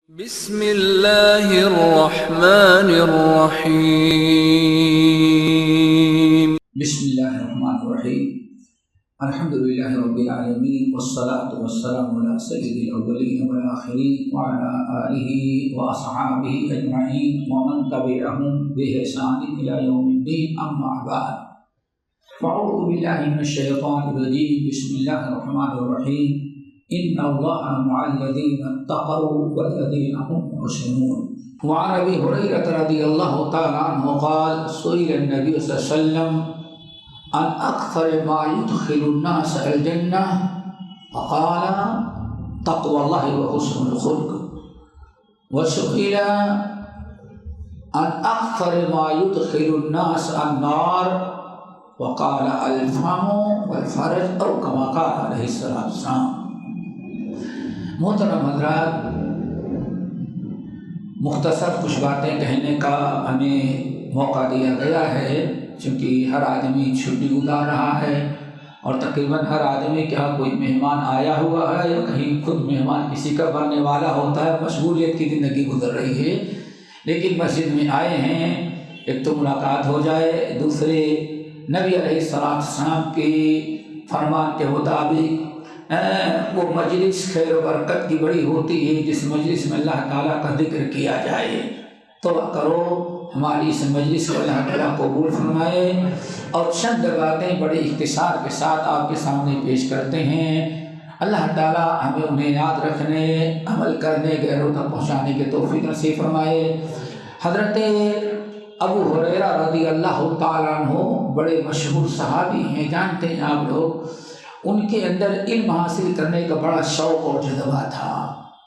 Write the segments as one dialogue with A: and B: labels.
A: بسم اللہ الرحمن الرحیم
B: بسم اللہ الرحمن الرحیم الحمدللہ رب العالمین والصلاة والسلام علی سید الاولین والآخرین وعلی آلہ واصحابہ اجمعین ومن تبعہم بإحسان الی یوم الدین اما بعد فاعوذ باللہ من الشیطان الرجیم بسم اللہ الرحمن الرحیم ان اللہ مع الذین اتقوا والذین هم محسنون وعن ابی ہریرہ رضی اللہ تعالی عنہ قال سئل النبی صلی اللہ علیہ وسلم عن اکثر ما يدخل الناس الجنہ فقال تقوى الله وحسن الخلق وسئل عن اکثر ما يدخل الناس النار وقال الفم والفرج او كما قال علیہ السلام۔ محترم حضرات، مختصر کچھ باتیں کہنے کا ہمیں موقع دیا گیا ہے چونکہ ہر آدمی چھٹی گزار رہا ہے اور تقریباً ہر آدمی کے یہاں کوئی مہمان آیا ہوا ہے یا کہیں خود مہمان کسی کا بننے والا ہوتا ہے، مشغولیت کی زندگی گزر رہی ہے، لیکن مسجد میں آئے ہیں، ایک تو ملاقات ہو جائے، دوسرے نبی علیہ السلام کی فرمان کے مطابق وہ مجلس خیر و برکت کی بڑی ہوتی ہے جس مجلس میں اللہ تعالیٰ کا ذکر کیا جائے۔ توبہ کرو ہماری اس مجلس کو اللہ تعالیٰ قبول فرمائے، اور چند باتیں بڑے اختصار کے ساتھ آپ کے سامنے پیش کرتے ہیں۔ اللہ تعالیٰ ہمیں انہیں یاد رکھنے، عمل کرنے، غیروں تک پہنچانے کے توفیق نصیب فرمائے۔ حضرت ابو ہریرہ رضی اللہ تعالیٰ عنہ بڑے مشہور صحابی ہیں، جانتے ہیں آپ لوگ۔ ان کے اندر علم حاصل کرنے کا بڑا شوق اور جذبہ تھا،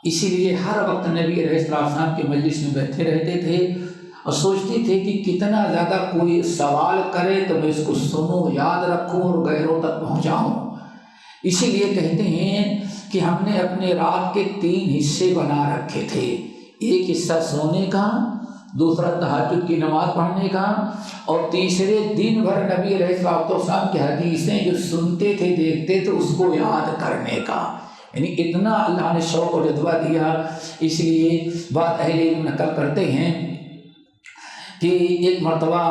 B: اسی لیے ہر وقت نبی علیہ السلام کے مجلس میں بیٹھے رہتے تھے اور سوچتے تھے کہ کتنا زیادہ کوئی سوال کرے تو میں اس کو سنوں، یاد رکھوں اور غیروں تک پہنچاؤں۔ اسی لیے کہتے ہیں کہ ہم نے اپنے رات کے 3 حصے بنا رکھے تھے، ایک حصہ سونے کا، دوسرا تہجد کی نماز پڑھنے کا، اور تیسرے دن بھر نبی علیہ السلام کی حدیثیں جو سنتے تھے، دیکھتے تھے، اس کو یاد کرنے کا۔ یعنی اتنا اللہ نے شوق و جذبہ دیا۔ اس لیے بات اہل علم نقل کرتے ہیں کہ ایک مرتبہ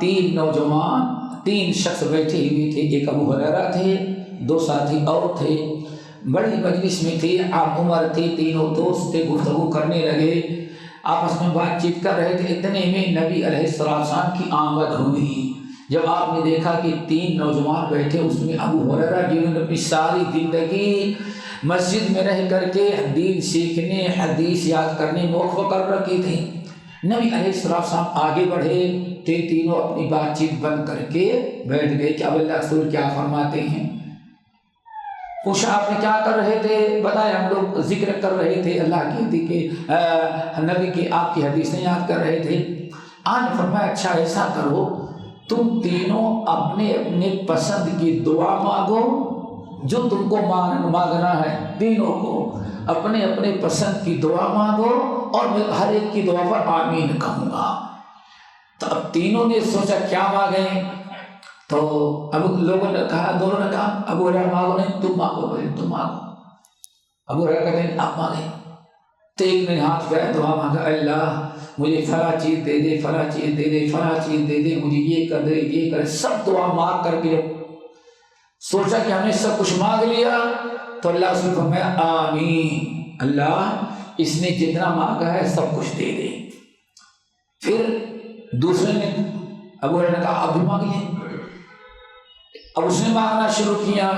B: 3 نوجوان 3 شخص بیٹھے ہوئے تھے، ایک ابو ہریرہ تھے، 2 ساتھی اور تھے، بڑی مجلس میں تھے، عام عمر تھے، تینوں دوست تھے، گفتگو کرنے لگے، آپس میں بات چیت کر رہے تھے۔ اتنے میں نبی علیہ السلام کی آمد ہوئی۔ جب آپ نے دیکھا کہ 3 نوجوان بیٹھے، اس میں ابو ہریرہ جنہوں نے اپنی ساری زندگی مسجد میں رہ کر کے دین سیکھنے، حدیث یاد کرنے میں وقف کر رکھی تھی، نبی علیہ السلام آگے بڑھے تو تینوں اپنی بات چیت بند کر کے بیٹھ گئے کہ اب اللہ رسول کیا فرماتے ہیں۔ پوچھا آپ نے کیا کر رہے تھے؟ بتایا ہم لوگ ذکر کر رہے تھے، اللہ کی نبی کی آپ کی حدیثیں یاد کر رہے تھے۔ آج فرمایا اچھا ایسا کرو، تم تینوں اپنے اپنے پسند کی دعا مانگو جو تم کو مانگنا ہے، تینوں کو اپنے اپنے پسند کی دعا مانگو اور میں ہر ایک کی دعا پر آمین کہوں گا۔ تو اب تینوں نے سوچا کیا مانگیں، تو اب لوگوں نے کہا، دونوں نے کہا ابو ہریرہ مانگو، نہیں تم مانگو، تم مانگو۔ ابو ہریرہ کہتے ہیں آپ مانگیں، تو ایک نے ہاتھ پھیلایا، دعا مانگا، اللہ مجھے فلاں چیز دے دے، فلاں چیز دے دے، فلاں چیز دے دے، مجھے یہ کر دے، یہ کر، سب دعا مانگ کر کے سوچا کہ ہم نے سب کچھ مانگ لیا، تو اللہ اس نے فرمایا آمین، اللہ اس نے جتنا مانگا ہے سب کچھ دے دے۔ پھر دوسرے نے ابو ہریرہ نے کہا اب بھی مانگ لیں۔ اب اس نے مانگنا شروع کیا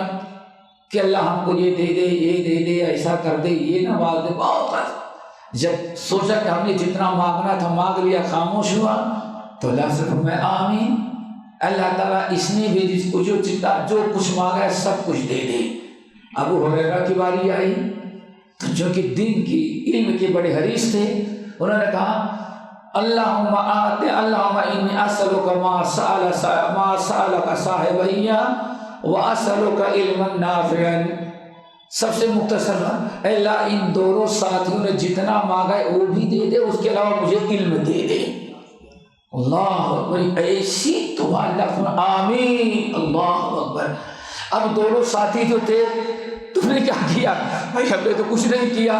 B: کہ اللہ ہم کو یہ دے دے، یہ دے دے، ایسا کر دے، یہ نواز دے، بہت۔ جب سوچا کہ ہم نے جتنا مانگنا تھا مانگ لیا، خاموش ہوا، تو اللہ سے فرمایا آمین، اللہ تعالیٰ اس نے بھی جس کو جو کچھ مانگا ہے سب کچھ دے دے۔ ابو ہریرہ کی باری آئی، جو کہ دین کی علم کے بڑے حریص تھے، انہوں نے کہا اللہم آتے، اللہم انی اسألک ما سألک صاحبیا واسألک علما نافعا۔ سب سے مختصر بات، اے اللہ ان دونوں ساتھیوں نے جتنا مانگا ہے وہ بھی دے دے، اس کے علاوہ مجھے علم دے دے۔ اللہ اکبر، ایسی دعا، اللہ آمین، اللہ اکبر۔ اب دونوں ساتھی جو تھے تم نے کیا کیا؟ بھائی ہم نے تو کچھ نہیں کیا.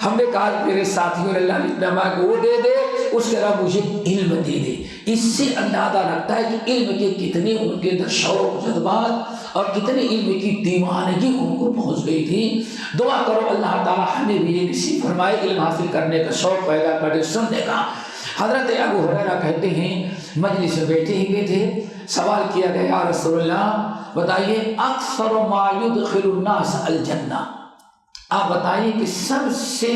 B: ہم نے کہا میرے ساتھیوں نے اللہ نے اتنا کہ وہ دے دے، اس کے علاوہ مجھے علم دے دے. اس سے اندازہ لگتا ہے کہ علم کے کتنے ان کے اندر شوق جذبات اور کتنے علم کی دیوانگی ان کو پہنچ گئی تھی. دعا کرو اللہ تعالیٰ ہمیں بھی یہ نصیب فرمائے علم حاصل کرنے کا شوق پیدا کرے، سننے کا. حضرت ابو ہریرہ کہتے ہیں مجلس میں بیٹھے ہوئے تھے، سوال کیا گیا یا رسول اللہ بتائیے اکثر ما یدخل الناس الجنہ، آپ بتائیے کہ سب سے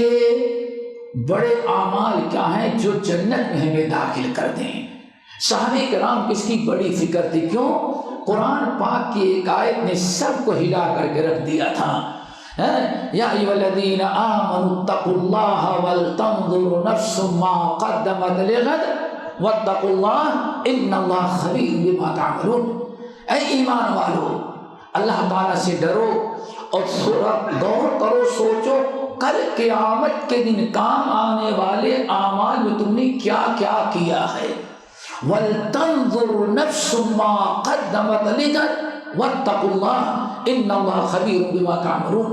B: بڑے اعمال کیا ہیں جو جنت میں ہمیں داخل کر دیں. صحابہ کرام کس کی بڑی فکر تھی، کیوں؟ قرآن پاک کی ایک آیت نے سب کو ہلا کر کے رکھ دیا تھا. یا ایھا الذین آمنوا اتقوا اللہ ولتنظر نفس ما قدمت لغد واتقوا اللہ ان اللہ خبیر بما تعملون. اے ایمان والو، اللہ تعالیٰ سے ڈرو اور غور کرو، سوچو کل قیامت کے دن کام آنے والے اعمال میں تم نے کیا کیا کیا ہے. وَلْتَنْظُرْ نَفْسٌ مَّا قَدَّمَتْ لِغَدٍ وَاتَّقُوا اللَّهَ إِنَّ اللَّهَ خَبِيرٌ بِمَا تَعْمَلُونَ.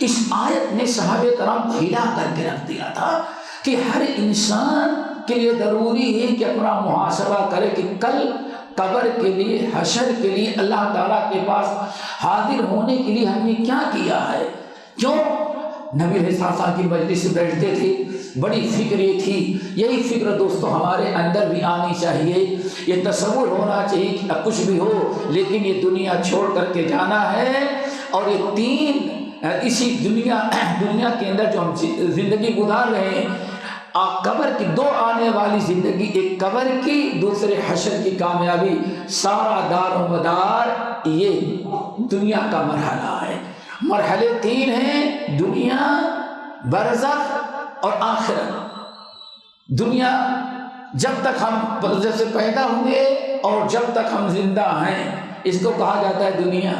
B: اس آیت نے صحابہ کرام کو ہلا کر کے رکھ دیا تھا کہ ہر انسان کے لیے ضروری ہے کہ اپنا محاسبہ کرے کہ کل قبر کے لیے، حشر کے لیے، اللہ تعالیٰ کے پاس حاضر ہونے کے لیے ہم نے کیا کیا ہے. کیوں؟ نبی علیہ السلام کی مجلس سے بیٹھتے تھے، بڑی فکر یہ تھی. یہی فکر دوستو ہمارے اندر بھی آنی چاہیے. یہ تصور ہونا چاہیے کہ کچھ بھی ہو لیکن یہ دنیا چھوڑ کر کے جانا ہے. اور یہ تین اسی دنیا کے اندر جو ہم زندگی گزار رہے ہیں، قبر کی دو آنے والی زندگی، ایک قبر کی، دوسرے حشر کی کامیابی، سارا دار و مدار یہ دنیا کا مرحلہ ہے. مرحلے تین ہیں، دنیا، برزخ اور آخرت. دنیا جب تک ہم جب سے پیدا ہوئے اور جب تک ہم زندہ ہیں اس کو کہا جاتا ہے دنیا.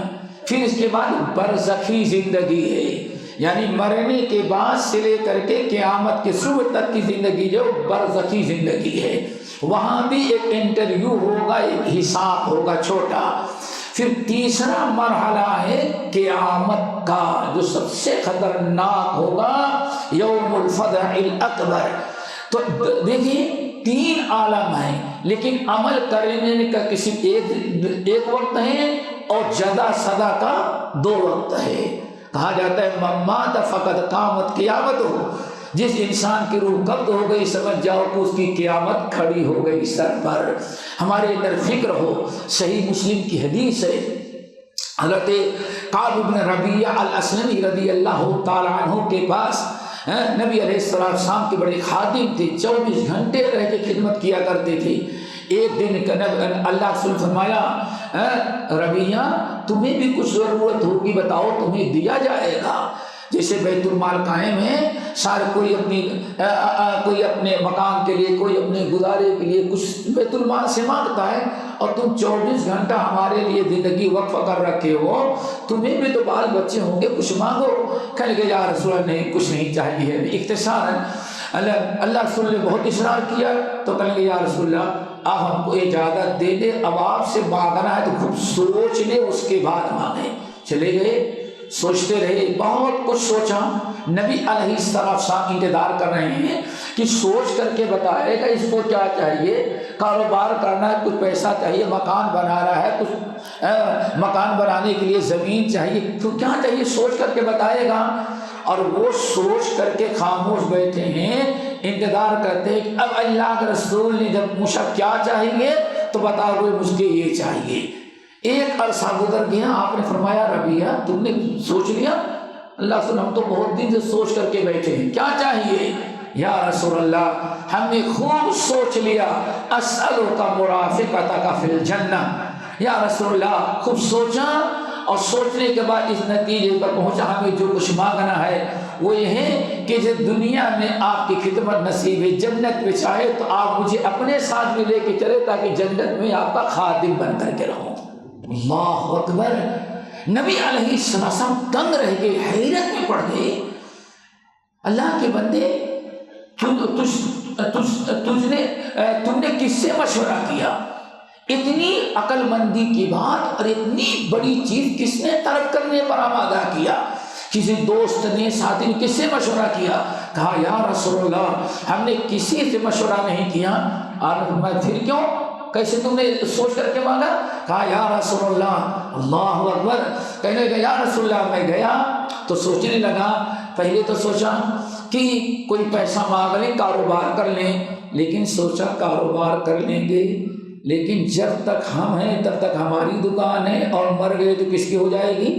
B: پھر اس کے بعد برزخی زندگی ہے، یعنی مرنے کے بعد سے لے کر کے قیامت کے صبح تک کی زندگی جو برزخی زندگی ہے. وہاں بھی ایک انٹرویو ہوگا، ایک حساب ہوگا چھوٹا. پھر تیسرا مرحلہ ہے قیامت کا جو سب سے خطرناک ہوگا، یوم الفزع الاکبر. تو دیکھیے تین عالم ہیں لیکن عمل کرنے کا کسی ایک وقت ہے اور جزا سزا کا دو وقت ہے. کہا جاتا ہے من مات فقد قامت قیامت ہو. جس انسان کی روح قبض ہو گئی سمجھ جاؤ کہ اس کی قیامت کھڑی ہو گئی سر پر. ہمارے اندر فکر ہو. صحیح مسلم کی حدیث ہے، حضرت کعب بن ربیعہ الاسلمی رضی اللہ تعالیٰ عنہ کے پاس نبی علیہ السلام کے بڑے خادم تھے، 24 گھنٹے رہ کے خدمت کیا کرتے تھے. ایک دن اللہ سے فرمایا ربیعہ تمہیں بھی کچھ ضرورت ہوگی بتاؤ تمہیں دیا جائے گا. جیسے بیت المال قائم ہے، سارے کوئی اپنے مکان کے لیے، کوئی اپنے گزارے کے لیے کچھ بیت المال سے مانگتا ہے، اور تم 24 گھنٹہ ہمارے لیے زندگی وقف کر رکھے ہو، تمہیں بھی تو بال بچے ہوں گے، کچھ مانگو. کہنے لگے یا رسول اللہ نہیں کچھ نہیں چاہیے، اختصار ہے. اللہ رسول نے بہت اصرار کیا تو کہنے لگے یا رسول اللہ آپ ہم کو اجازت دے دے، اب آپ سے مانگنا ہے تو خود سوچ لے اس کے بعد مانگے. چلے گئے، سوچتے رہے، بہت کچھ سوچا. نبی علیہ السلام انتظار کر رہے ہیں کہ سوچ کر کے بتائے گا اس کو کیا چاہیے. کاروبار کرنا ہے، کچھ پیسہ چاہیے، مکان بنا رہا ہے، کچھ مکان بنانے کے لیے زمین چاہیے، تو کیا چاہیے سوچ کر کے بتائے گا. اور وہ سوچ کر کے خاموش بیٹھے ہیں، انتظار کرتے ہیں کہ اب اللہ کے رسول نے جب مجھے کیا چاہیے تو بتاؤ مجھے یہ چاہیے. ایک عرصہ گزر گیا، آپ نے فرمایا ربیعہ تم نے سوچ لیا؟ اللہ سن ہم تو بہت دن سے سوچ کر کے بیٹھے ہیں، کیا چاہیے؟ یا رسول اللہ ہم نے خوب سوچ لیا، اسألک مرافقتک فی الجنہ. یا رسول اللہ خوب سوچا اور سوچنے کے بعد اس نتیجے پر پہنچا ہمیں جو کچھ مانگنا ہے وہ یہ ہے کہ جب دنیا میں آپ کی خدمت نصیب ہے، جنت میں چاہے تو آپ مجھے اپنے ساتھ میں لے کے چلے تاکہ جنت میں آپ کا خادم بن کر کے رہوں. اللہ اکبر. نبی علیہ السلام تنگ رہ گئے، حیرت میں پڑ گئے. اللہ کے بندے تم نے کس سے مشورہ کیا؟ اتنی عقل مندی کی بات اور اتنی بڑی چیز کس نے ترک کرنے پر آمادہ کیا؟ کسی دوست نے ساتھی نے کس سے مشورہ کیا؟ کہا یا رسول اللہ ہم نے کسی سے مشورہ نہیں کیا۔ آپ نے فرمایا پھر کیوں، کیسے تم نے سوچ کر کے مانگا؟ کہا یا رسول اللہ، اللہ اکبر، کہنے لگا یا رسول اللہ میں گیا تو سوچنے لگا، پہلے تو سوچا کہ کوئی پیسہ مانگ لیں کاروبار کر لیں، لیکن سوچا کاروبار کر لیں گے لیکن جب تک ہم ہیں تب تک ہماری دکان ہے، اور مر گئے تو کس کی ہو جائے گی؟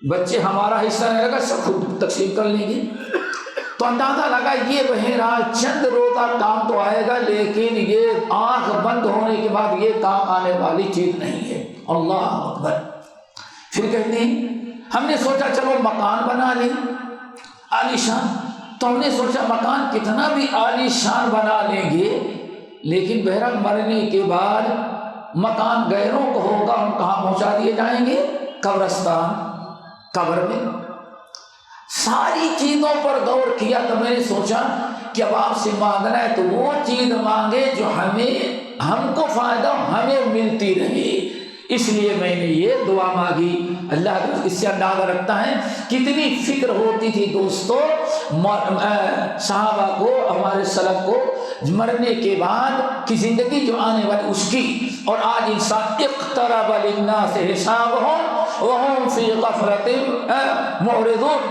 B: بچے ہمارا حصہ نہیں لگا، سب خود تقسیم کر لیں گے۔ تو اندازہ لگا یہ بہرحال چند روزہ کام تو آئے گا، لیکن یہ آنکھ بند ہونے کے بعد یہ کام آنے والی چیز نہیں ہے۔ اللہ اکبر۔ پھر کہتے ہیں ہم نے سوچا چلو مکان بنا لیں عالی شان، تو ہم نے سوچا مکان کتنا بھی عالی شان بنا لیں گے، لیکن بہرحال مرنے کے بعد مکان غیروں کو ہوگا، ہم کہاں پہنچا دیے جائیں گے؟ قبرستان، قبر میں۔ ساری چیزوں پر غور کیا تو میں نے سوچا کہ اب آپ سے مانگنا ہے تو وہ چیز مانگے جو ہم کو فائدہ ہمیں ملتی رہے، اس لیے میں نے یہ دعا مانگی۔ اللہ اس سے اندازہ رکھتا ہے کتنی فکر ہوتی تھی دوستو صحابہ کو، ہمارے سلف کو، مرنے کے بعد کی زندگی جو آنے والی اس کی۔ اور آج انسان اقترب للناس حسابهم وهم فی غفلۃ معرضون،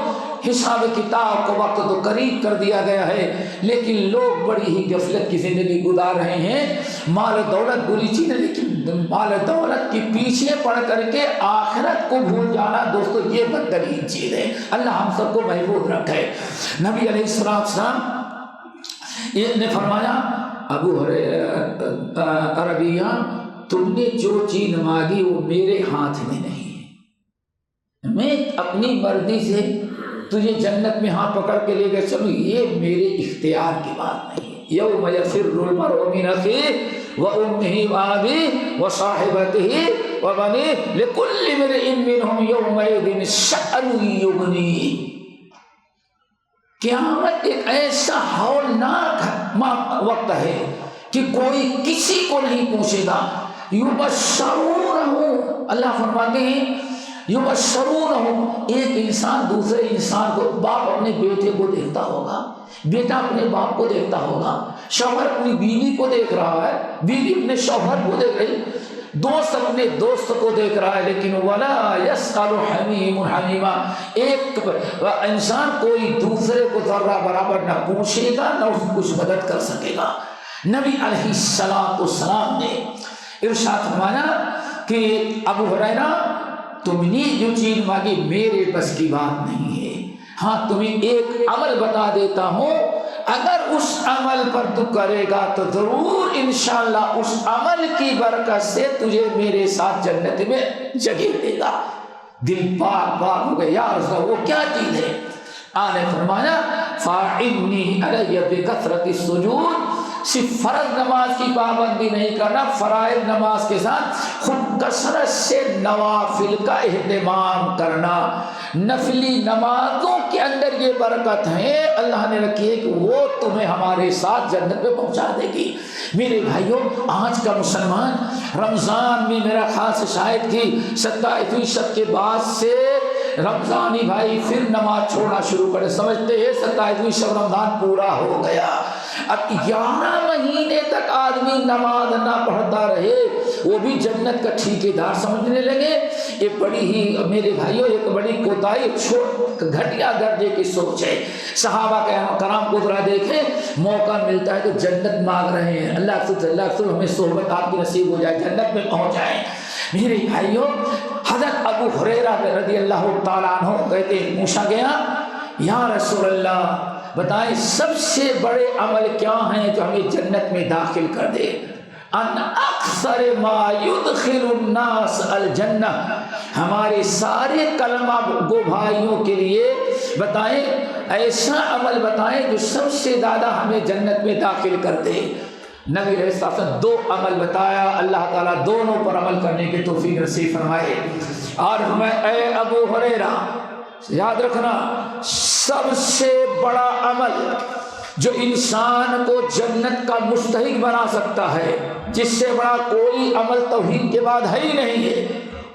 B: حساب کتاب کو وقت تو قریب کر دیا گیا ہے، لیکن لوگ بڑی ہی غفلت کی زندگی گزار رہے ہیں۔ مال و دولت بری چیز ہے، لیکن مال و دولت کے پیچھے پڑ کر کے آخرت کو بھول جانا دوستو یہ بدترین چیز ہے۔ اللہ ہم سب کو محفوظ رکھے۔ نبی علیہ السلام نے فرمایا ابو عربیہ تم نے جو چیز مانگی وہ میرے ہاتھ میں نہیں ہے، میں اپنی مرضی سے تجھے جنت میں ہاتھ پکڑ کے لے گئے چلو، یہ میرے اختیار کی بات نہیں ہے۔ یوم یفر المرء من اخیہ وامہ وابیہ وصاحبتہ وبنیہ لکل امرئ منہم یومئذ شأن یغنیہ۔ قیامت ایک ایسا ہولناک وقت ہے کہ کوئی کسی کو نہیں پوچھے گا۔ یبشرونہ، اللہ فرماتے ہیں یبشرونہ، ایک انسان دوسرے انسان کو، باپ اپنے بیٹے کو دیکھتا ہوگا، بیٹا اپنے باپ کو دیکھتا ہوگا، شوہر اپنی بیوی کو دیکھ رہا ہے، بیوی اپنے شوہر کو دیکھ رہی، دوست اپنے دوست کو دیکھ رہا ہے، لیکن ولا یسأل حمیم حمیما، ایک انسان کوئی دوسرے کو ذرہ برابر نہ پوچھے گا نہ اس کو کچھ مدد کر سکے گا۔ نبی علیہ السلام نے ارشاد فرمایا کہ ابو ہریرہ تم نے جو چیز مانگی میرے بس کی بات نہیں ہے، ہاں تمہیں ایک عمل بتا دیتا ہوں، اگر اس عمل پر تو کرے گا تو ضرور انشاءاللہ اس عمل کی برکت سے تجھے میرے ساتھ جنت میں جگہ دے گا۔ دل پاک پاک ہو گئے، یا رسول اللہ وہ کیا چیز ہے؟ آپ نے فرمایا فاعنی علی بکثرۃ السجود، صرف فرض نماز کی پابندی نہیں کرنا، فرائض نماز کے ساتھ خود کثرت سے نوافل کا اہتمام کرنا۔ نفلی نمازوں کے اندر یہ برکت ہے اللہ نے رکھی ہے کہ وہ تمہیں ہمارے ساتھ جنت میں پہنچا دے گی۔ میرے بھائیوں، آج کا مسلمان رمضان میں میرا خاص شاید کہ 27ویں شب کے بعد سے رمضانی بھائی پھر نماز چھوڑنا شروع کرے، سمجھتے ہیں 27ویں شب رمضان پورا ہو گیا، اب 11 مہینے تک آدمی نماز نہ پڑھتا رہے، وہ بھی جنت کا ٹھیکیدار سمجھنے لگے۔ یہ بڑی ہی میرے بھائیوں ایک بڑی کوتاہی، گھٹیا درجے کی سوچ ہے۔ صحابہ کرام کو ذرا دیکھیں، موقع ملتا ہے تو جنت مانگ رہے ہیں، اللہ سے ہمیں صحبت آپ کی نصیب ہو جائے، جنت میں پہنچ جائیں۔ میرے بھائیوں، حضرت ابو ہریرہ رضی اللہ تعالیٰ عنہ کہتے ہیں پوچھا گیا یا رسول اللہ بتائیں سب سے بڑے عمل کیا ہیں جو ہمیں جنت میں داخل کر دے؟ ان اکثر ما يدخل الناس الجنہ، ہمارے سارے کلمہ گو بھائیوں کے لیے بتائیں ایسا عمل بتائیں جو سب سے زیادہ ہمیں جنت میں داخل کر دے۔ نبی علیہ السلام نے 2 عمل بتایا، اللہ تعالیٰ دونوں پر عمل کرنے کی توفیق نصیب فرمائے۔ اور میں اے ابو ہریرہ یاد رکھنا، سب سے بڑا عمل جو انسان کو جنت کا مستحق بنا سکتا ہے، جس سے بڑا کوئی عمل توحید کے بعد ہے ہی نہیں ہے،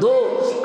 B: 2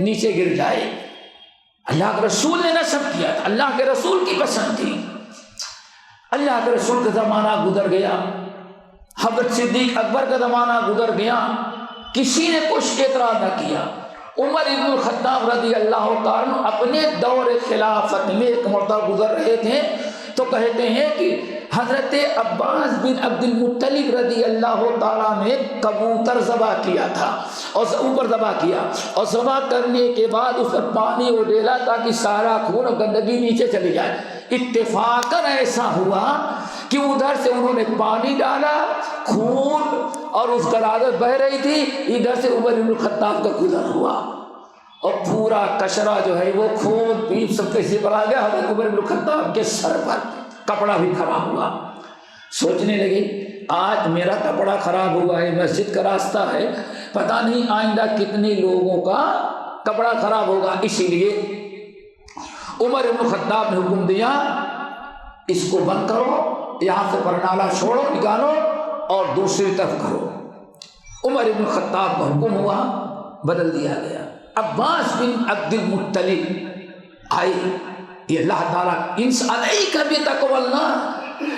B: نیچے گر جائے۔ اللہ کے رسول نے نصب کیا تھا، اللہ کے رسول کی پسند تھی۔ اللہ کے رسول کا زمانہ گزر گیا، حضرت صدیق اکبر کا زمانہ گزر گیا، کسی نے کچھ اعتراض نہ کیا۔ عمر ابن الخطاب رضی اللہ تعالیٰ عنہ اپنے دور خلافت میں ایک مرتبہ گزر رہے تھے تو کہتے ہیں کہ حضرت عباس بن عبد المطلب رضی اللہ تعالیٰ نے کبوتر ذبح کیا تھا اور اوپر ذبح کیا، اور ذبح کرنے کے بعد اس پر پانی ڈالا تاکہ سارا خون اور گندگی نیچے چلی جائے۔ اتفاقاً ایسا ہوا کہ ادھر سے انہوں نے پانی ڈالا، خون اور اس غلازت بہ رہی تھی، ادھر سے عمر بن الخطاب کا گزر ہوا اور پورا کچرا جو ہے وہ خون پیپ سب کیسے پر آ گیا حضرت عمر بن الخطاب کے سر پر، کپڑا بھی خراب ہوا۔ سوچنے لگے آج میرا کپڑا خراب ہوا ہے، مسجد کا راستہ ہے، پتہ نہیں آئندہ کتنے لوگوں کا کپڑا خراب ہوگا، اسی لیے عمر بن الخطاب نے حکم دیا اس کو بند کرو، یہاں سے پرنالہ چھوڑو، نکالو اور دوسری طرف کرو۔ عمر بن الخطاب کا حکم ہوا، بدل دیا گیا۔ عباس بن عبد المطلب آئے، یہ اللہ تعالیٰ انس علیک بتقوی اللہ،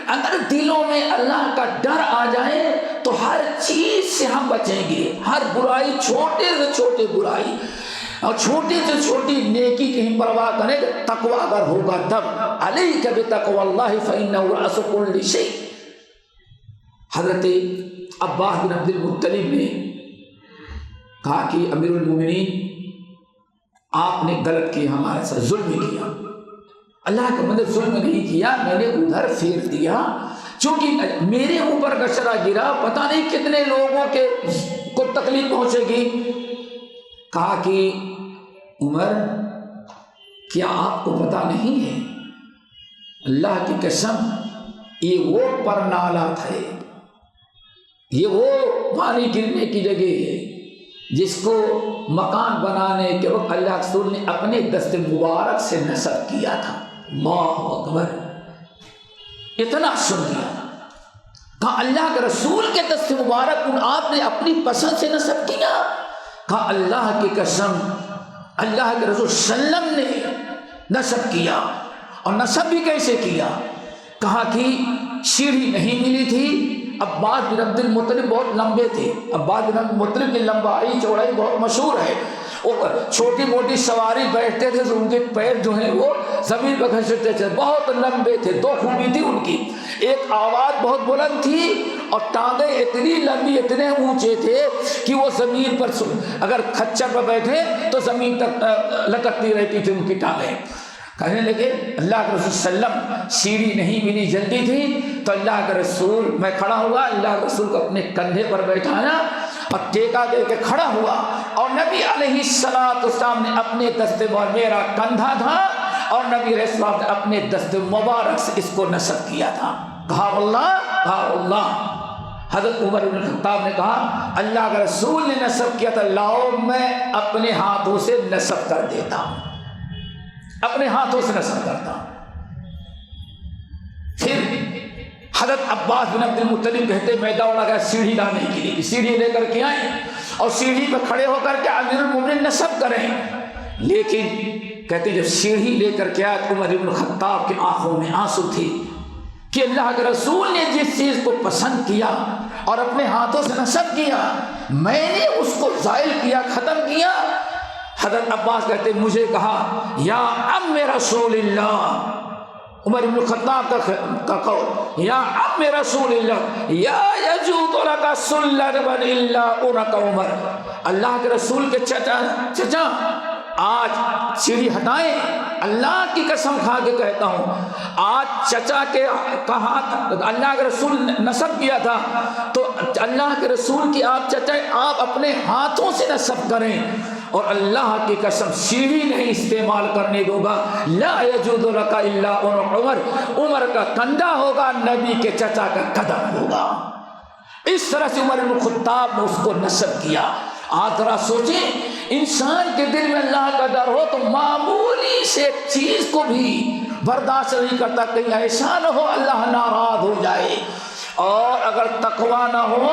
B: اگر دلوں میں اللہ کا ڈر آ جائے تو ہر چیز سے ہم بچیں گے، ہر برائی، چھوٹے سے چھوٹے برائی اور چھوٹی سے چھوٹی نیکی کی ہم پرواہ کریں کہ تقوی اگر ہوگا تب۔ علیک بتقوی اللہ فإنہ رأس کل شیء۔ حضرت عباس بن عبد المطلب نے کہا کہ امیر المومنین آپ نے غلط کیا، ہمارے ساتھ ظلم کیا۔ اللہ کا مطلب ظلم نہیں کیا، میں نے ادھر پھیر دیا، چونکہ میرے اوپر کچرا گرا، پتہ نہیں کتنے لوگوں کے کو تکلیف پہنچے گی۔ کہا کہ عمر کیا آپ کو پتہ نہیں ہے، اللہ کی قسم یہ وہ پرنالہ ہے، یہ وہ پانی گرنے کی جگہ ہے جس کو مکان بنانے کے وقت اللہ کے رسول نے اپنے دست مبارک سے نصب کیا تھا۔ اللہ اکبر، اتنا سن لیا، کہا اللہ کے رسول کے دست مبارک آپ نے اپنی پسند سے نصب کیا؟ کہا اللہ کی قسم اللہ کے رسول صلی اللہ علیہ وسلم نے نصب کیا، اور نصب بھی کیسے کیا؟ کہا کہ سیڑھی نہیں ملی تھی، عباس بن عبد المطلب بہت لمبے تھے، عباس بن عبد المطلب کی لمبائی چوڑائی بہت مشہور ہے، چھوٹی موٹی سواری بیٹھتے تھے تو ان کے پیر جو ہیں وہ زمین پر گھسٹتے تھے، بہت لمبے تھے، دو خوبی تھی ان کی، ایک آواز بہت بلند تھی اور ٹانگیں اتنی لمبی اتنے اونچے تھے کہ وہ زمین پر اگر کھچر پر بیٹھے تو زمین تک لٹکتی رہتی تھی ان کی ٹانگیں۔ کہنے لگے اللہ کے رسول صلی اللہ علیہ وسلم سیڑھی نہیں ملی، جلدی تھی، تو اللہ کے رسول، میں کھڑا ہوا، اللہ کے رسول کو اپنے کندھے پر بیٹھایا اور ٹیکا دے کے کھڑا ہوا، اور نبی علیہ السلام نے اپنے دست مبارک، میرا کندھا تھا اور نبی علیہ السلام نے اپنے دست مبارک سے اس کو نصب کیا تھا۔ کہا اللہ۔ حضرت عمر بن الخطاب نے کہا اللہ کے رسول نے نصب کیا تھا، لاؤ میں اپنے ہاتھوں سے نصب کر دیتا ہوں، اپنے ہاتھوں سے نصب کرتا ہوں۔ پھر حضرت عباس بن عبد المطلب کہتے میں دوڑا گیا سیڑھی لانے کے لیے، سیڑھی لے کر کے آئے اور سیڑھی پہ کھڑے ہو کر کے امیر المومنین نصب کریں، لیکن کہتے جب سیڑھی لے کر کے آئے عمر بن الخطاب کی آنکھوں میں آنسو تھے کہ اللہ کے رسول نے جس چیز کو پسند کیا اور اپنے ہاتھوں سے نصب کیا، میں نے اس کو زائل کیا، ختم کیا۔ حضرت عباس کہتے مجھے کہا یا ام رسول اللہ، عمر بن الخطاب کا قول، یا ام رسول اللہ یا یجود لک سلم الا انک عمر، اللہ کے رسول کے چچا آج سیڑھی ہٹائیں، اللہ کی قسم کھا کے کہتا ہوں، آج چچا کے کہا اللہ کے رسول نصب کیا تھا تو اللہ کے رسول کی آپ چچا آپ اپنے ہاتھوں سے نصب کریں، اور اللہ کی قسم سیڑھی نہیں استعمال کرنے دوں گا، لا یجود لک الا عمر، عمر کا کندھا ہوگا، نبی کے چچا کا قدم ہوگا۔ اس طرح سے عمر بن الخطاب نے اس کو نصب کیا۔ آج ذرا سوچیں، انسان کے دل میں اللہ کا ڈر ہو تو معمولی سے چیز کو بھی برداشت نہیں کرتا، کہیں ایسا نہ ہو اللہ ناراض ہو جائے، اور اگر تقوی نہ ہو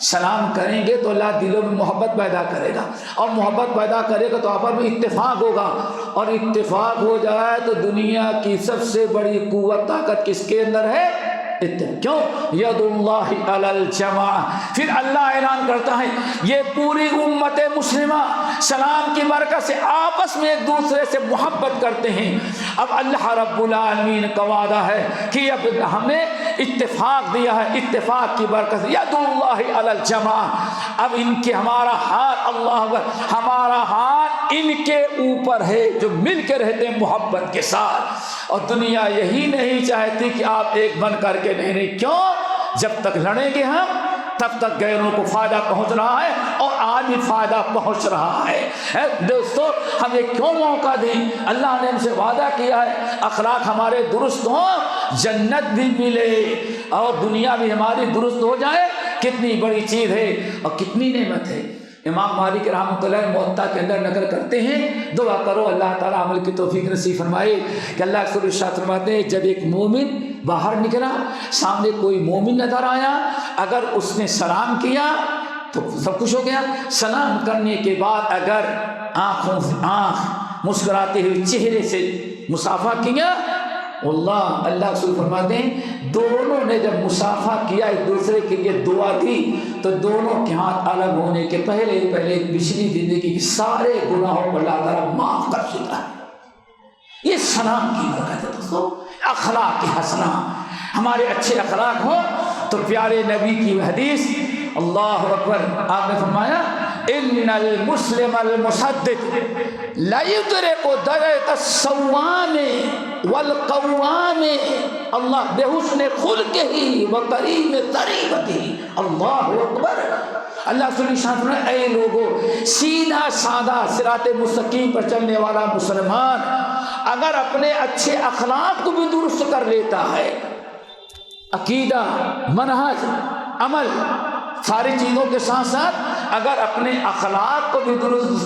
B: سلام کریں گے تو اللہ دلوں میں محبت پیدا کرے گا، اور محبت پیدا کرے گا تو آپس میں اتفاق ہوگا، اور اتفاق ہو جائے تو دنیا کی سب سے بڑی قوت طاقت کس کے اندر ہے؟ کیوں؟ ید اللہ علی الجماع۔ پھر اللہ اعلان کرتا ہے یہ پوری امت مسلمہ سلام کی برکت سے آپس میں ایک دوسرے سے محبت کرتے ہیں۔ اب اللہ رب العالمین کا وعدہ ہے کہ اب ہمیں اتفاق دیا ہے، اتفاق کی برکت سے ید اللہ علی الجماع۔ اب ان کے ہمارا ہاتھ، اللہ اکبر، ہمارا ہاتھ ان کے اوپر ہے جو مل کے رہتے ہیں محبت کے ساتھ، اور دنیا یہی نہیں چاہتی کہ آپ ایک بن کر کے نہیں۔ کیوں؟ جب تک لڑیں گے ہم تب تک غیروں کو فائدہ پہنچ رہا ہے، اور آج بھی فائدہ پہنچ رہا ہے۔ دوستو ہمیں کیوں موقع دیں؟ اللہ نے ہم سے وعدہ کیا ہے اخلاق ہمارے درست ہوں جنت بھی ملے اور دنیا بھی ہماری درست ہو جائے۔ کتنی بڑی چیز ہے اور کتنی نعمت ہے۔ امام مالک رحمۃ اللہ موطا کے اندر نقل کرتے ہیں، دعا کرو اللہ تعالیٰ عمل کی توفیق نصیب فرمائے کہ اللہ کے رسول ارشاد فرماتے ہیں جب ایک مومن باہر نکلا، سامنے کوئی مومن نظر آیا، اگر اس نے سلام کیا تو سب کچھ ہو گیا۔ سلام کرنے کے بعد اگر آنکھوں سے آنکھ مسکراتے ہوئے چہرے سے مصافحہ کیا، اللہ رسول فرماتے ہیں دونوں نے جب مصافحہ کیا ایک دوسرے کے لیے دعا دی تو دونوں کے ہاتھ الگ ہونے کے پہلے پچھلی زندگی کے سارے گناہوں کو اللہ تعالیٰ معاف کر دیتا ہے۔ یہ سلام کی برکت ہے دوستو، اخلاق کی حسنہ، ہمارے اچھے اخلاق ہو تو پیارے نبی کی حدیث اللہ اکبر، آپ نے فرمایا ان المسلم المصدق لا يدرك درجة الصوام والقوام اللہ بحسن خلقه وكريم طريقته۔ اللہ اکبر۔ اللہ صلی اللہ علیہ وسلم اے لوگوں، سیدھا سادہ صراط مستقیم پر چلنے والا مسلمان اگر اپنے اچھے اخلاق کو بھی درست کر لیتا ہے، عقیدہ، منہج، عمل، ساری چیزوں کے ساتھ ساتھ اگر اپنے اخلاق کو بھی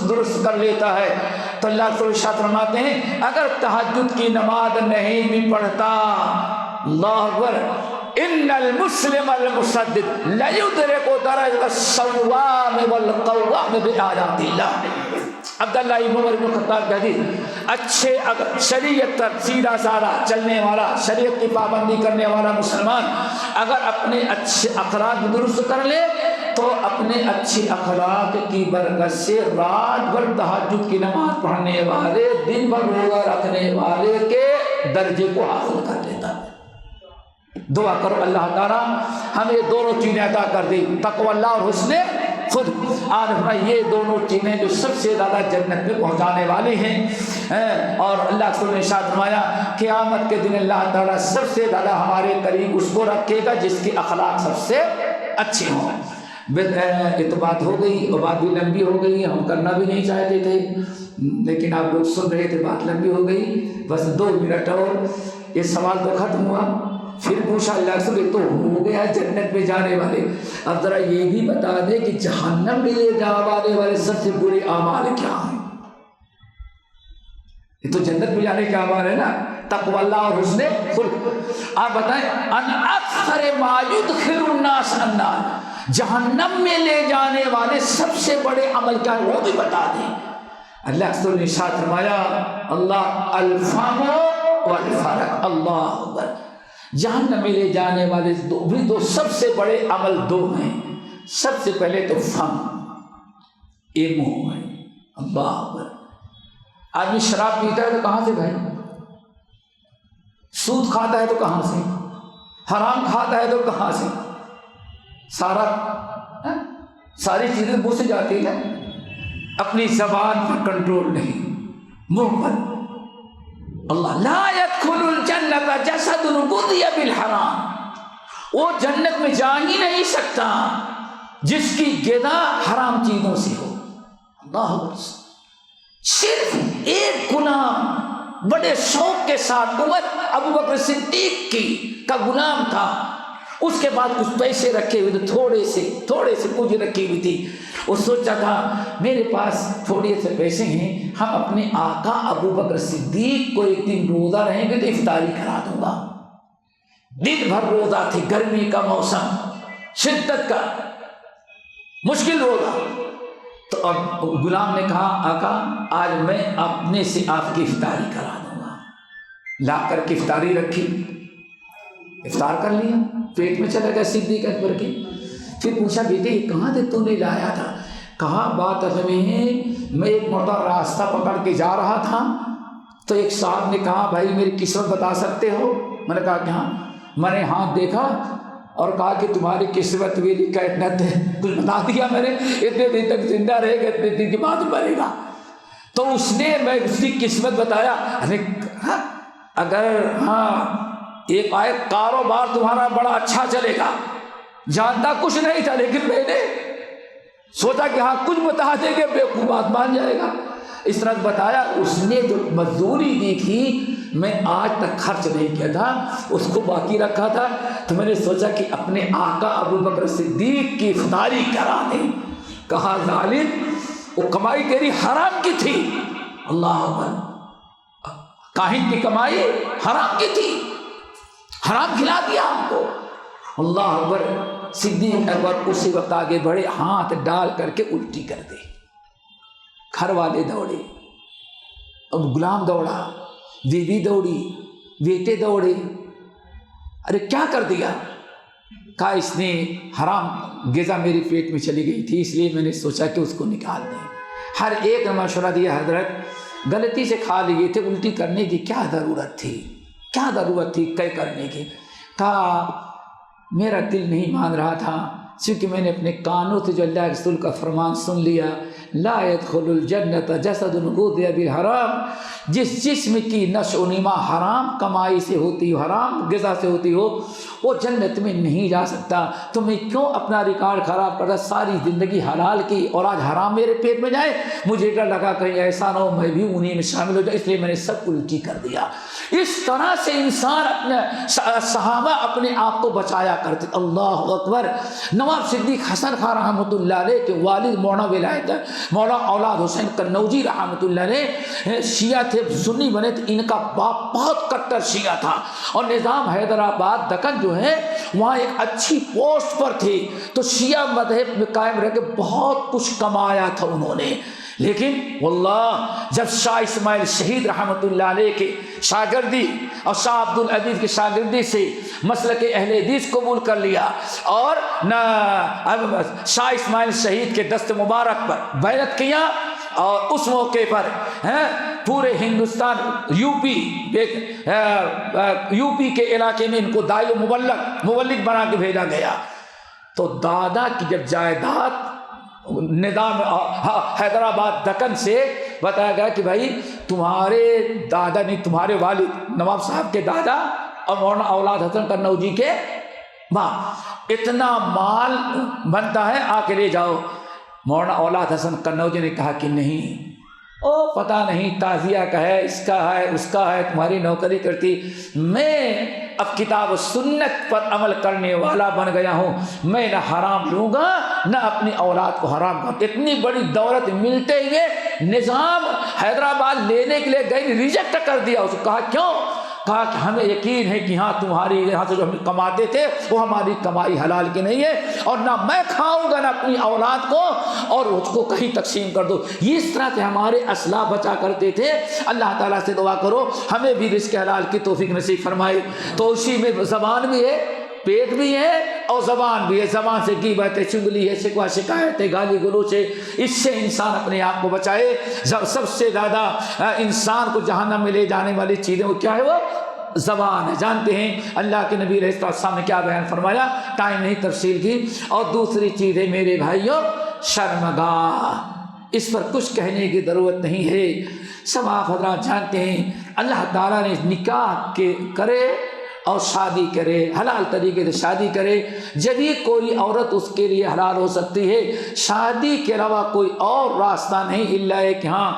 B: درست کر لیتا ہے تو اللہ تعالیٰ ارشاد فرماتے ہیں اگر تہجد کی نماز نہیں بھی پڑھتا، اللہ اکبر، ان المسلم المصدق لا يدرك درجة الصوام والقوام بآيات اللہ۔ عبداللہ ابن عمر بن خطاب کا حدیث، اچھے شریعت پر سیدھا سادہ چلنے والا، شریعت کی پابندی کرنے والا مسلمان اگر اپنے اچھے اخلاق درست کر لے تو اپنے اچھے اخلاق کی برکت سے رات بھر تہجد کی نماز پڑھنے والے، دن بھر روزہ رکھنے والے کے درجے کو حاصل کر لیتا ہے۔ دعا کرو اللہ تعالیٰ ہمیں دونوں چیزیں عطا کر دے، تقوی اللہ اور حسن خود۔ آج یہ دونوں چیزیں جو سب سے زیادہ جنت میں پہنچانے والی ہیں، اور اللہ صلی اللہ علیہ وسلم نے ارشاد فرمایا قیامت کے دن اللہ تعالیٰ سب سے زیادہ ہمارے قریب اس کو رکھے گا جس کے اخلاق سب سے اچھے ہوں۔ یہ تو بات ہو گئی اور بات بھی لمبی ہو گئی، ہم کرنا بھی نہیں چاہتے تھے لیکن آپ لوگ سن رہے تھے، بات لمبی ہو گئی۔ بس 2 منٹ اور یہ سوال تو ختم ہوا۔ پھر پوچھا اللہ سے تو ہو گیا جنت میں جانے والے، اب ذرا یہ بھی بتا دے کہ جہنم میں لے جانے والے سب سے برے اعمال کیا ہیں؟ یہ تو جنت میں جانے کے اعمال ہے نا، تقوی اللہ اور حسن خلق۔ آپ بتائیں ان اکثر ما يدخل الناس النار، جہنم میں لے جانے والے سب سے بڑے عمل کیا ہے وہ بھی بتا دیں۔ اللہ صلی اللہ علیہ وسلم نے فرمایا اللہ الفم والفرج، اللہ اکبر، جہنم میں لے جانے والے دو سب سے بڑے عمل 2 ہیں۔ سب سے پہلے تو فم، یہ منہ ہے، اللہ اکبر۔ آدمی شراب پیتا ہے تو کہاں سے بھائی؟ سود کھاتا ہے تو کہاں سے؟ حرام کھاتا ہے تو کہاں سے؟ ساری چیزیں منہ سے جاتی ہیں، اپنی زبان پر کنٹرول نہیں، منہ پر۔ اللہ لا يدخل الجنت جسد غذي بالحرام، وہ جنت میں جا ہی نہیں سکتا جس کی غذا حرام چیزوں سے ہو۔ اللہ اکبر۔ صرف ایک غلام بڑے شوق کے ساتھ عمر ابو بکر صدیق کی کا غلام تھا، اس کے بعد کچھ پیسے رکھے ہوئے تھے، تھوڑے سے پونجی رکھی ہوئی تھی۔ وہ سوچا تھا میرے پاس تھوڑے سے پیسے ہیں، ہم اپنے آقا ابو بکر صدیق کو ایک دن روزہ رہیں گے تو افطاری کرا دوں گا۔ دن بھر روزہ تھے، گرمی کا موسم، شدت کا، مشکل ہوگا۔ تو اب غلام نے کہا آقا آج میں اپنے سے آپ کی افطاری کرا دوں گا۔ لا کر کے افطاری رکھی، افطار کر لیا، پیٹ میں چلا گیا صدیق اکبر کے۔ پھر پوچھا بیٹے یہ کہاں سے تو نے لایا تھا؟ کہا بات اصل میں ہے میں ایک مرتبہ راستہ پکڑ کے جا رہا تھا تو ایک صاحب نے کہا بھائی میری قسمت بتا سکتے ہو؟ میں نے کہا کہ ہاں۔ میں نے ہاتھ دیکھا اور کہا کہ تمہاری قسمت بھی کیٹنت ہے، کچھ بتا دیا میں نے، اتنے دن تک زندہ رہے گا، اتنے دن کے بعد مرے گا۔ تو اس نے میں اس کی قسمت بتایا۔ اگر ہاں ایک آئے کاروبار تمہارا بڑا اچھا چلے گا، جانتا کچھ نہیں تھا لیکن میں نے سوچا کہ ہاں کچھ بتا دیں گے بیوقوف بات مان جائے گا، اس طرح بتایا۔ اس نے جو مزدوری دی تھی میں آج تک خرچ نہیں کیا تھا، اس کو باقی رکھا تھا، تو میں نے سوچا کہ اپنے آقا ابو بکر صدیق کی افطاری کرا دیں۔ کہا ظالم وہ کمائی تیری حرام کی تھی، اللہ اکبر، کاہن کی کمائی حرام کی تھی، حرام کھلا دیا ہم کو، اللہ اکبر۔ صدیق اکبر اسی وقت آگے بڑھے، ہاتھ ڈال کر کے الٹی کر دے۔ گھر والے دوڑے، اب غلام دوڑا، بیوی دوڑی، بیٹے دوڑے، ارے کیا کر دیا؟ کہا اس نے حرام غذا میرے پیٹ میں چلی گئی تھی اس لیے میں نے سوچا کہ اس کو نکال دیں۔ ہر ایک نے مشورہ دیا حضرت غلطی سے کھا لیے تھے، الٹی کرنے کی کیا ضرورت تھی، کیا ضرورت تھی طے کرنے کی؟ کہا میرا دل نہیں مان رہا تھا، چونکہ میں نے اپنے کانوں سے جو اللہ کے رسول کا فرمان سن لیا، لا يدخل الجنت جسد غذي بالحرام، جس جسم کی نشو و نما حرام کمائی سے ہوتی ہو، حرام غذا سے ہوتی ہو، وہ جنت میں نہیں جا سکتا۔ تو میں کیوں اپنا ریکارڈ خراب کرتا، ساری زندگی حلال کی اور آج حرام میرے پیٹ میں جائے، مجھے ڈر لگا کہیں ایسا نہ ہو میں بھی انہیں میں شامل ہو جاؤں، اس لیے میں نے سب الٹی کر دیا۔ اس طرح سے انسان اپنے صحابہ اپنے آپ کو بچایا کرتے۔ اللہ اکبر۔ نواب صدیق حسن خان رحمۃ اللہ علیہ کے والد مولانا ولایت مولانا اولاد حسین قنوجی رحمۃ اللہ علیہ شیعہ تھے، سنی بنے تھے، ان کا باپ بہت کٹر شیعہ تھا اور نظام حیدرآباد دکن جو ہے وہاں ایک اچھی پوسٹ پر تھے، تو شیعہ مذہب میں قائم رہ کے بہت کچھ کمایا تھا انہوں نے۔ لیکن واللہ جب شاہ اسماعیل شہید رحمۃ اللہ علیہ کے شاگردی اور شاہ عبد العزیز کی شاگردی سے مسلک اہل حدیث قبول کر لیا اور شاہ اسماعیل شہید کے دست مبارک پر بیعت کیا، اور اس موقع پر پورے ہندوستان یو پی کے علاقے میں ان کو داعی مبلغ بنا کے بھیجا گیا۔ تو دادا کی جب جائیداد نظام حیدرآباد دکن سے بتایا گیا کہ بھائی تمہارے دادا نہیں، تمہارے والد نواب صاحب کے دادا اور مولانا اولاد حسن قنوجی کے ماں اتنا مال بنتا ہے آ کے لے جاؤ۔ مولانا اولاد حسن قنوجی نے کہا کہ نہیں، او پتہ نہیں تعزیہ کا ہے، اس کا ہے، اس کا ہے، تمہاری نوکری کرتی، میں اب کتاب و سنت پر عمل کرنے والا بن گیا ہوں، میں نہ حرام لوں گا نہ اپنی اولاد کو حرام کروں۔ اتنی بڑی دولت ملتے ہوئے نظام حیدرآباد لینے کے لیے گئی، ریجیکٹ کر دیا اس کو۔ کہا کیوں؟ کہا کہ ہمیں یقین ہے کہ ہاں تمہاری یہاں سے جو ہم کماتے تھے وہ ہماری کمائی حلال کی نہیں ہے، اور نہ میں کھاؤں گا نہ اپنی اولاد کو، اور اس کو کہیں تقسیم کر دو۔ اس طرح سے ہمارے اسلاف بچا کرتے تھے۔ اللہ تعالیٰ سے دعا کرو ہمیں بھی رزق حلال کی توفیق نصیب فرمائے۔ تو اسی میں زبان بھی ہے، پیٹ بھی ہے اور زبان بھی ہے۔ زبان سے غیبت ہے، چگلی ہے، شکوہ شکایت ہے، گالی گلوچ ہے، اس سے انسان اپنے آپ کو بچائے۔ سب سے زیادہ انسان کو جہنم میں لے جانے والی چیزیں وہ کیا ہے؟ وہ زبان ہے۔ جانتے ہیں اللہ کے نبی علیہ السلام نے کیا بیان فرمایا، ٹائم نہیں تفصیل کی۔ اور دوسری چیز ہے میرے بھائیوں شرمگاہ، اس پر کچھ کہنے کی ضرورت نہیں ہے۔ سب آپ حضرات جانتے ہیں اللہ تعالیٰ نے نکاح کے کرے اور شادی کرے، حلال طریقے سے شادی کرے، جبھی کوئی عورت اس کے لیے حلال ہو سکتی ہے۔ شادی کے علاوہ کوئی اور راستہ نہیں، الا ہے کہ ہاں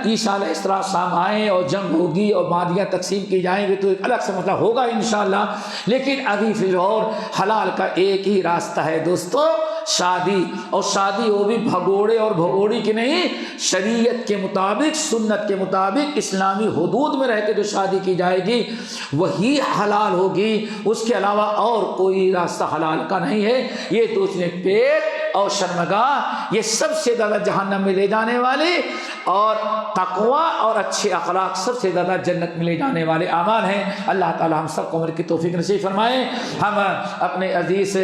B: عیسیٰ علیہ السلام آئیں اور جنگ ہوگی اور مادیاں تقسیم کی جائیں گی تو ایک الگ سے مسئلہ ہوگا انشاءاللہ۔ لیکن ابھی پھر اور حلال کا ایک ہی راستہ ہے دوستو، شادی۔ اور شادی وہ بھی بھگوڑے اور بھگوڑی کی نہیں، شریعت کے مطابق، سنت کے مطابق، اسلامی حدود میں رہ کے جو شادی کی جائے گی وہی حلال ہوگی، اس کے علاوہ اور کوئی راستہ حلال کا نہیں ہے۔ یہ تو اس نے پیٹ اور شرمگاہ یہ سب سے زیادہ جہنم میں لے جانے والے، اور تقوی اور اچھے اخلاق سب سے زیادہ جنت میں لے جانے والے اعمال ہیں۔ اللہ تعالی ہم سب کو عمل کی توفیق نصیب فرمائے۔ ہم اپنے عزیز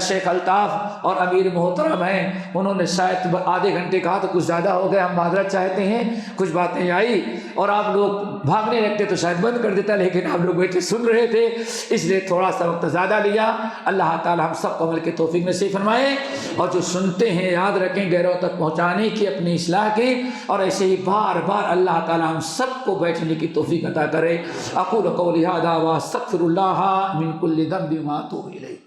B: شیخ الطاف اور امیر محترم ہیں، انہوں نے شاید آدھے گھنٹے کہا تو کچھ زیادہ ہو گیا، ہم معذرت چاہتے ہیں، کچھ باتیں آئی اور آپ لوگ بھاگنے لگتے تو شاید بند کر دیتا، لیکن آپ لوگ بیٹھے سن رہے تھے اس لیے تھوڑا سا وقت زیادہ لیا۔ اللہ تعالی ہم سب کو عمل کی توفیق نصیب فرمائے، اور جو سنتے ہیں یاد رکھیں غیروں تک پہنچانے کی، اپنی اصلاح کی، اور ایسے ہی بار بار اللہ تعالی ہم سب کو بیٹھنے کی توفیق عطا کرے۔ اقول قولی ھذا واستغفر اللہ من کل ذنب واتوب الیہ۔